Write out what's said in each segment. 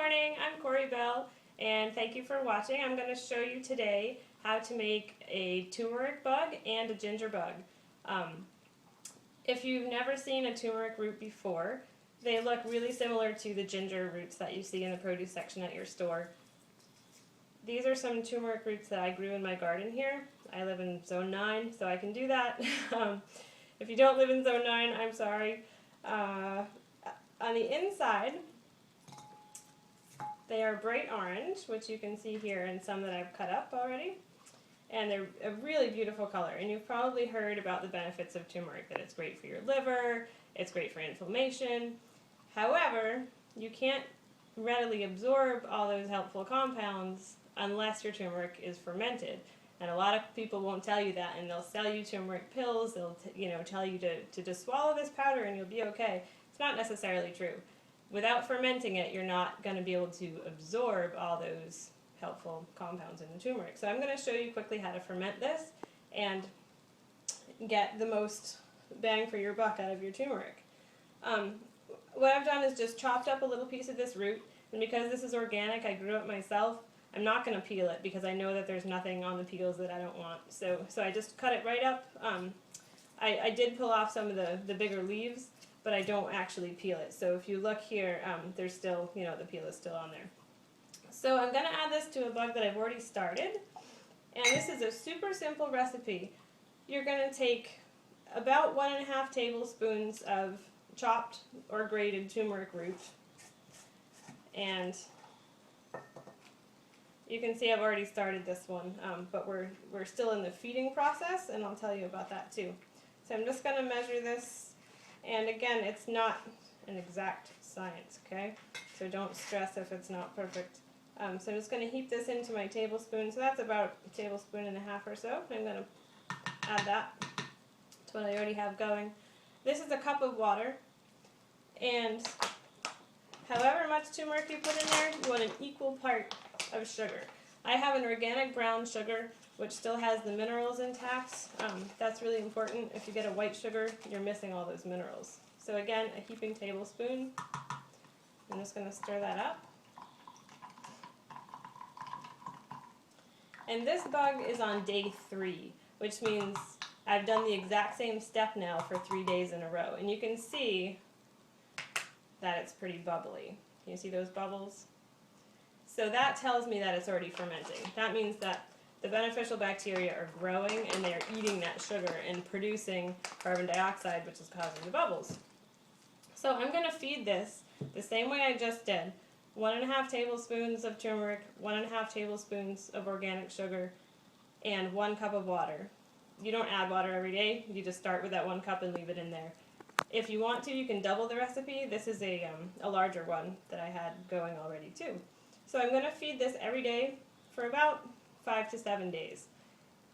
morning, I'm Corey Bell, and thank you for watching. I'm going to show you today how to make a turmeric bug and a ginger bug. If you've never seen a turmeric root before, they look really similar to the ginger roots that you see in the produce section at your store. These are some turmeric roots that I grew in my garden here. I live in Zone 9, so I can do that. If you don't live in Zone 9, I'm sorry. On the inside, they are bright orange, which you can see here in some that I've cut up already. And they're a really beautiful color. And you've probably heard about the benefits of turmeric, that it's great for your liver, it's great for inflammation. However, you can't readily absorb all those helpful compounds unless your turmeric is fermented. And a lot of people won't tell you that, and they'll sell you turmeric pills. They'll tell you to just swallow this powder and you'll be okay. It's not necessarily true. Without fermenting it, you're not going to be able to absorb all those helpful compounds in the turmeric. So I'm going to show you quickly how to ferment this and get the most bang for your buck out of your turmeric. What I've done is just chopped up a little piece of this root, and because this is organic, I grew it myself, I'm not going to peel it because I know that there's nothing on the peels that I don't want. So I just cut it right up. I did pull off some of the bigger leaves, but I don't actually peel it. So if you look here, there's still, the peel is still on there. So I'm going to add this to a bug that I've already started. And this is a super simple recipe. You're going to take about 1.5 tablespoons of chopped or grated turmeric root. And you can see I've already started this one, but we're still in the feeding process, and I'll tell you about that too. So I'm just going to measure this. And again, it's not an exact science, okay? So don't stress if it's not perfect. So I'm just going to heap this into my tablespoon. So that's about 1.5 tablespoons or so. I'm going to add that to what I already have going. This is a cup of water. And however much turmeric you put in there, you want an equal part of sugar. I have an organic brown sugar, which still has the minerals intact. That's really important. If you get a white sugar, you're missing all those minerals. So again, a heaping tablespoon. I'm just going to stir that up. And this bug is on day 3, which means I've done the exact same step now for 3 days in a row. And you can see that it's pretty bubbly. Can you see those bubbles? So that tells me that it's already fermenting. That means that the beneficial bacteria are growing and they're eating that sugar and producing carbon dioxide, which is causing the bubbles. So I'm going to feed this the same way I just did. 1.5 tablespoons of turmeric, 1.5 tablespoons of organic sugar, and 1 cup of water. You don't add water every day. You just start with that 1 cup and leave it in there. If you want to, you can double the recipe. This is a larger one that I had going already too. So I'm going to feed this every day for about 5 to 7 days.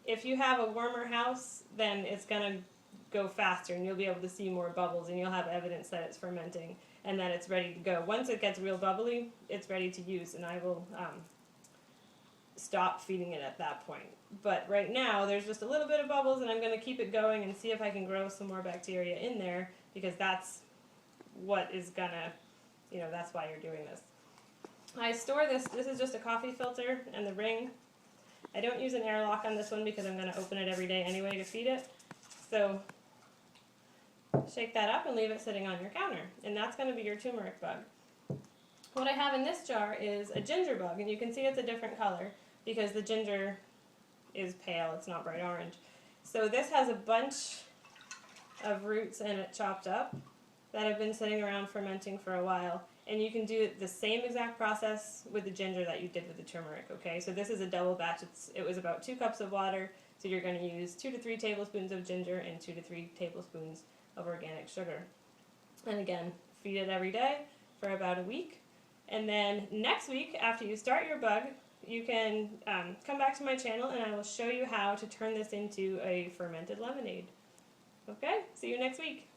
If you have a warmer house, then it's going to go faster and you'll be able to see more bubbles and you'll have evidence that it's fermenting and that it's ready to go. Once it gets real bubbly, it's ready to use, and I will stop feeding it at that point. But right now, there's just a little bit of bubbles, and I'm going to keep it going and see if I can grow some more bacteria in there, because that's what is going to, that's why you're doing this. I store this is just a coffee filter and the ring. I don't use an airlock on this one because I'm going to open it every day anyway to feed it. So shake that up and leave it sitting on your counter. And that's going to be your turmeric bug. What I have in this jar is a ginger bug, and you can see it's a different color because the ginger is pale, it's not bright orange. So this has a bunch of roots in it chopped up that have been sitting around fermenting for a while. And you can do the same exact process with the ginger that you did with the turmeric, okay? So this is a double batch. It was about 2 cups of water, so you're going to use 2 to 3 tablespoons of ginger and 2 to 3 tablespoons of organic sugar. And again, feed it every day for about a week. And then next week, after you start your bug, you can come back to my channel and I will show you how to turn this into a fermented lemonade. Okay? See you next week.